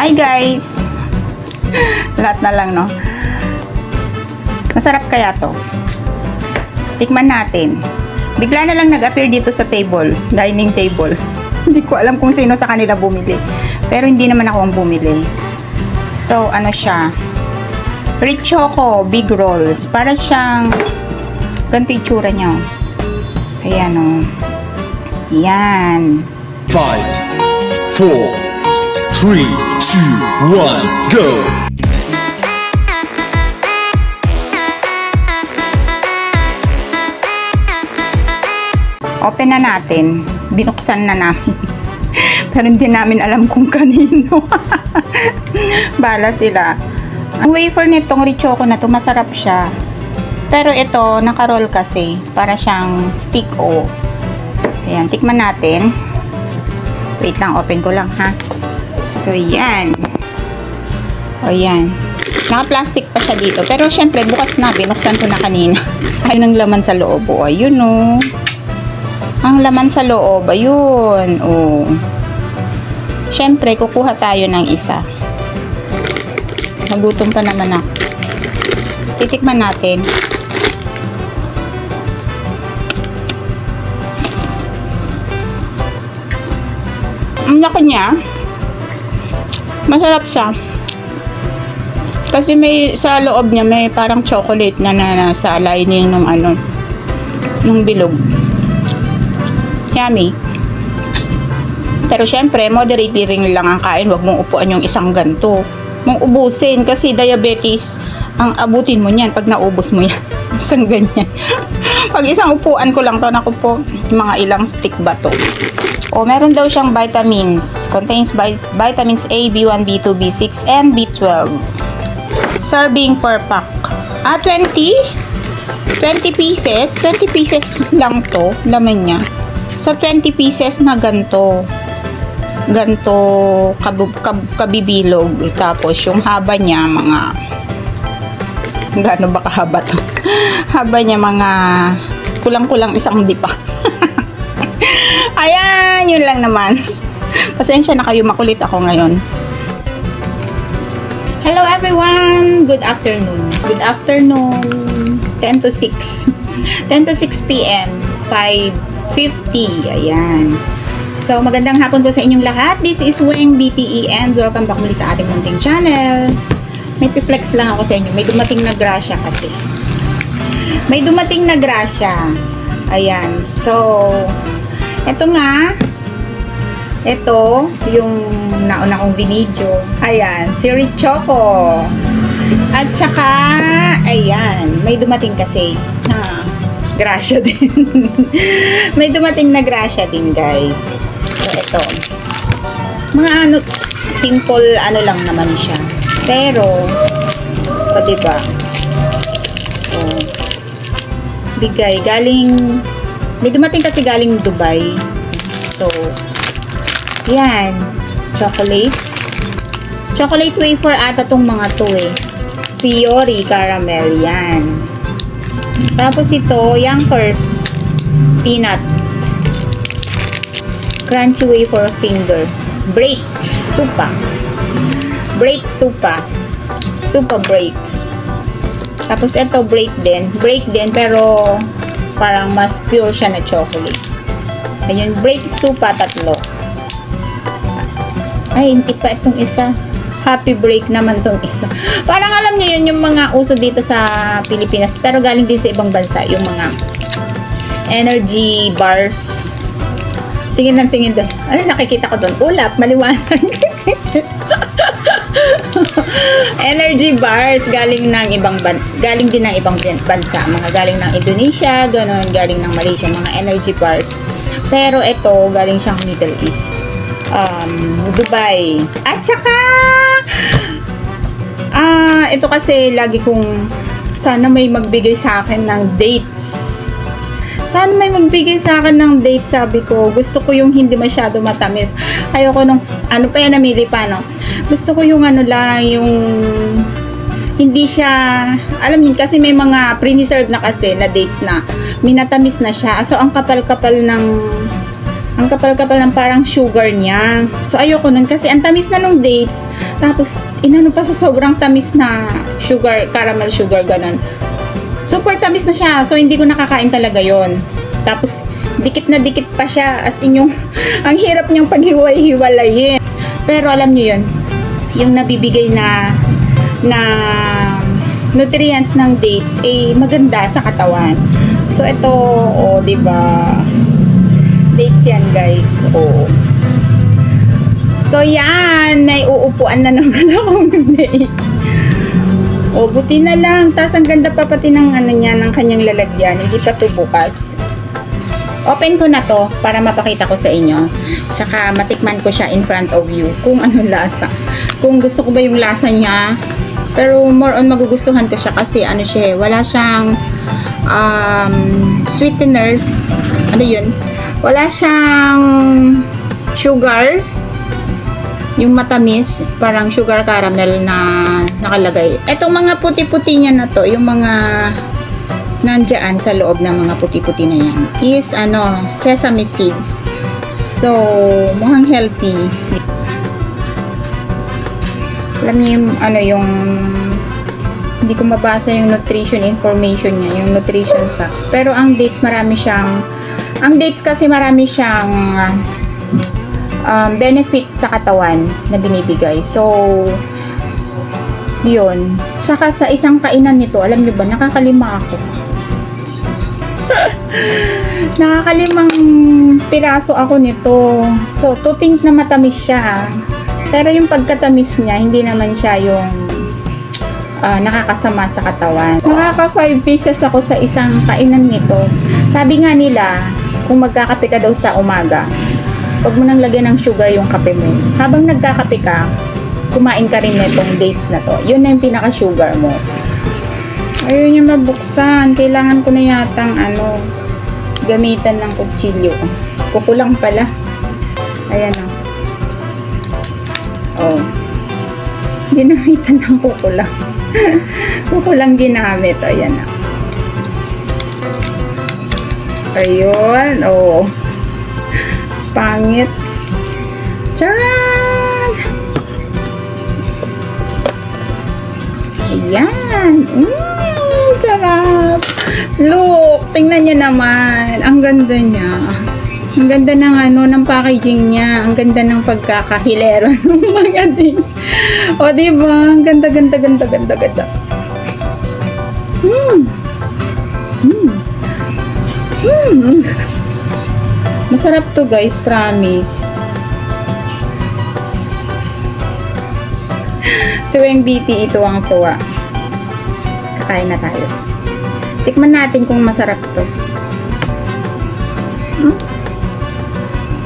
Hi guys! Lahat na lang, no? Masarap kaya to? Tikman natin. Bigla na lang nag-appear dito sa table, dining table. Hindi ko alam kung sino sa kanila bumili. Pero hindi naman ako ang bumili. So, ano siya? Rich Choco Big Rolls. Para siyang ganito yung tsura niya. Ayan, o. Yan. 5, 4, 3, 2, 1, go! Open na natin. Binuksan na namin. Pero hindi namin alam kung kanino. Bala sila. Ang wafer nitong Rich Choco na to, masarap siya. Pero ito, naka-roll kasi. Para siyang stick o. Ayan, tikman natin. Wait lang, open ko lang ha. So, yan. O, yan. Naka-plastic pa siya dito. Pero, syempre, bukas na. Binuksan ko na kanina. Ayun ang laman sa loob. O, ayun o. Ang laman sa loob. Ayun. O. Syempre, kukuha tayo ng isa. Nagutom pa naman ako. Titikman natin. Ang laki niya. Masarap siya. Kasi may sa loob niya may parang chocolate na nasa lining ng ano, ng bilog. Yummy. Pero syempre, moderately ring lang ang kain. Huwag mong upuan yung isang ganto. Mong ubusin kasi diabetes ang abutin mo niyan pag naubos mo yan. Isang ganyan. Pag isang upuan ko lang to, naku po, mga ilang stick ba to? O, meron daw siyang vitamins. Contains vitamins A, B1, B2, B6, and B12. Serving per pack. 20? 20 pieces? 20 pieces lang to, laman niya. So, 20 pieces na ganto. Ganto kabibilog. Tapos, yung haba niya, mga gaano ba kahaba to? Haba niya mga kulang-kulang isang dipa. Ayan, yun lang naman. Pasensya na kayo, makulit ako ngayon. Hello everyone! Good afternoon. Good afternoon. 10 to 6. 10 to 6 p.m. 5:50. Ayan. So, magandang hapon po sa inyong lahat. This is Weng BTE and welcome back muli sa ating munting channel. May piflex lang ako sa inyo. May dumating na grasya kasi. May dumating na grasya. Ayan. So, eto nga. Ito, yung nauna kong binidyo. Ayan, si Rich Choco. At saka, ayan, may dumating kasi. Grasya din. May dumating na grasya din, guys. So, ito. Mga ano, simple ano lang naman siya. Pero, o diba? So, bigay. Galing, may dumating kasi galing Dubai. So, yan. Chocolates. Chocolate wafer ata tong mga to eh. Fiori caramel. Yan. Tapos ito, Yonkers peanut. Crunchy wafer finger. Break. Supa. Break supa. Supa break. Tapos ito, break din. Break din pero parang mas pure siya na chocolate. Ayun, break supa, tatlo. Ay, hindi pa itong isa. Happy break naman tong isa. Parang alam niyo yun, yung mga uso dito sa Pilipinas. Pero galing din sa ibang bansa. Yung mga energy bars. Tingin ng tingin doon. Ano nakikita ko doon? Ulap, maliwanag. Energy bars. Galing din ng ibang bansa. Mga galing ng Indonesia, ganun. Galing ng Malaysia. Mga energy bars. Pero ito, galing siyang Middle East. Dubai. At saka ito kasi lagi kong sana may magbigay sa akin ng dates. Sana may magbigay sa akin ng dates, sabi ko. Gusto ko yung hindi masyado matamis. Ayoko nung ano pa yan, namili pa, no? Gusto ko yung ano lang, yung hindi siya, alam niyo kasi may mga pre-reserved na kasi na dates na minatamis na siya. So ang kapal-kapal ng Ang kapal-kapal ng parang sugar niya. So, ayoko nun kasi ang tamis na nung dates. Tapos, inano pa sa sobrang tamis na sugar, caramel sugar, ganun. Super tamis na siya. So, hindi ko nakakain talaga yon. Tapos, dikit na dikit pa siya. As in yung, ang hirap niyang paghiwalay-hiwalayin. Pero, alam niyo yun, yung nabibigay na nutrients ng dates, eh, maganda sa katawan. So, ito, oh, diba? Dates yan, guys. Oh. So, yan. May uupuan na naman akong dates. Oh, buti na lang. Tapos, ang ganda pa pati ng ano niya, ng kanyang lalagyan. Hindi pa ito bukas. Open ko na to para mapakita ko sa inyo. Tsaka, matikman ko siya in front of you. Kung anong lasa. Kung gusto ko ba yung lasa niya. Pero, more on magugustuhan ko siya kasi ano siya, wala siyang sweeteners. Ano yun? Wala siyang sugar. Yung matamis, parang sugar caramel na nakalagay. Etong mga puti-puti niya na to, yung mga nandiyan sa loob ng mga puti-puti na yan, is ano, sesame seeds. So, mukhang healthy. Alam niyo yung, ano, yung hindi ko mabasa yung nutrition information niya, yung nutrition facts. Pero ang dates, kasi marami siyang benefits sa katawan na binibigay. So, yun. Tsaka sa isang kainan nito, alam niyo ba, nakakalima ako. Nakakalimang piraso ako nito. So, to think na matamis siya. Pero yung pagkatamis niya, hindi naman siya yung nakakasama sa katawan. Nakaka 5 pieces ako sa isang kainan nito. Sabi nga nila, kung magkakape ka daw sa umaga, huwag mo nang lagyan ng sugar yung kape mo. Habang nagkakape ka, kumain ka rin nitong dates na to. Yun na yung pinaka-sugar mo. Ayun yung mabuksan. Kailangan ko na yatang gamitan ng kutsilyo. Kukulang pala. Ayan o. Oh. Ginamitan ng kukulang. Kukulang ginamit. Ayan na. Ayun. Oh. Pangit. Charan! Ayan. Sarap. Look. Tingnan niya naman. Ang ganda niya. Ang ganda ng packaging niya. Ang ganda ng pagkakahilero ng mga days. O, diba? Ang ganda. Masarap to, guys. Promise. So, yung BP, ito ang tuwa. Kakain na tayo. Tikman natin kung masarap to.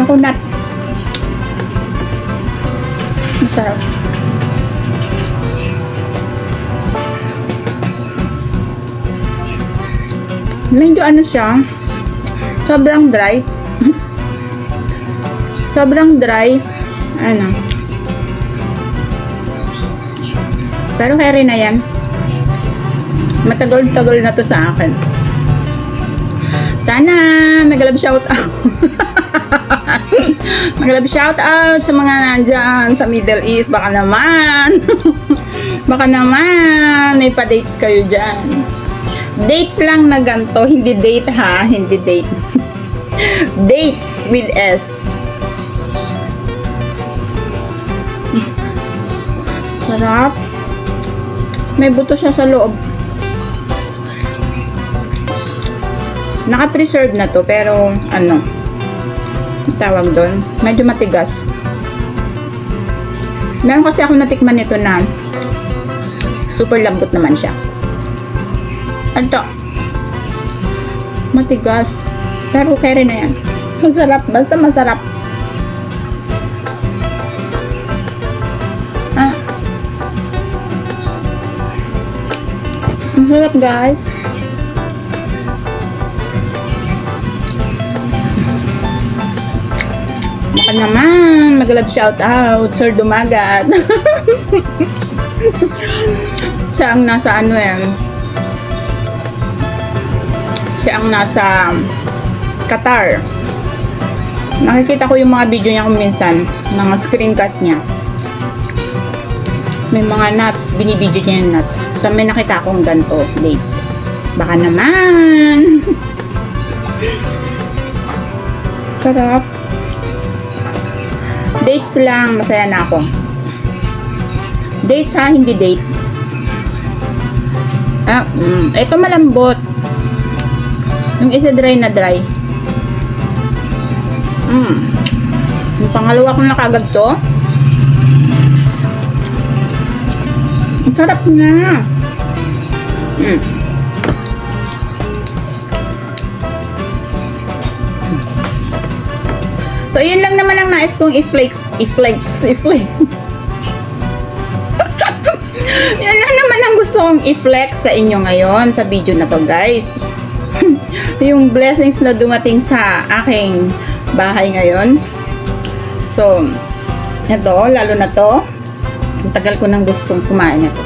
Makunat. Masarap. Medyo siya, sobrang dry. Sobrang dry. Pero carry na yan. Matagal-tagal na to sa akin. Sana mag-love shout out. Mag-love shout out sa mga nandyan sa Middle East. Baka naman. Baka naman may pa-dates kayo dyan. Dates lang na ganito. Hindi date ha. Hindi date. Dates with S. Sarap. May buto siya sa loob. Naka-preserve na to, pero tawag doon, medyo matigas. Meron kasi ako natikman nito na super lambot naman siya. Ito, matigas, pero carry na yan. Masarap, basta masarap. Masarap, guys. Baka naman mag-love shout out Sir Dumagat. Siya ang nasa siya ang nasa Qatar. Nakikita ko yung mga video niya kung minsan, mga screencast niya. May mga nuts, binibidyo niya yung nuts. So, may nakita akong ganito, dates. Baka naman. Sarap. Dates lang, masaya na ako. Dates ha, hindi date. Ito malambot. Yung isa dry na dry. Yung pangalawa kong nakagad to. Ang sarap nga. So, yun lang naman ang nais kong i-flex. Yan lang naman ang gusto kong i-flex sa inyo ngayon sa video na to, guys. Yung blessings na dumating sa aking bahay ngayon. So, ito, lalo na to. Ang tagal ko nang gustong kumain ito.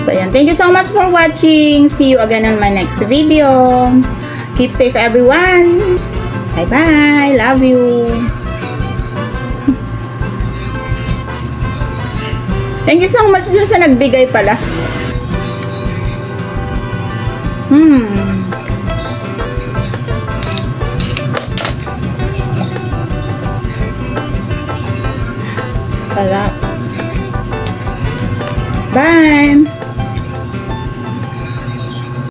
So, ayan. Thank you so much for watching. See you again on my next video. Keep safe, everyone. Bye-bye. Love you. Thank you so much dun sa nagbigay pala. Sarap. Bye.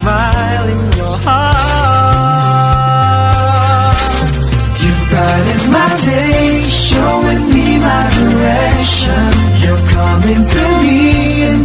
Smile in your heart. You brighten my day, showing me my direction. You're coming to me and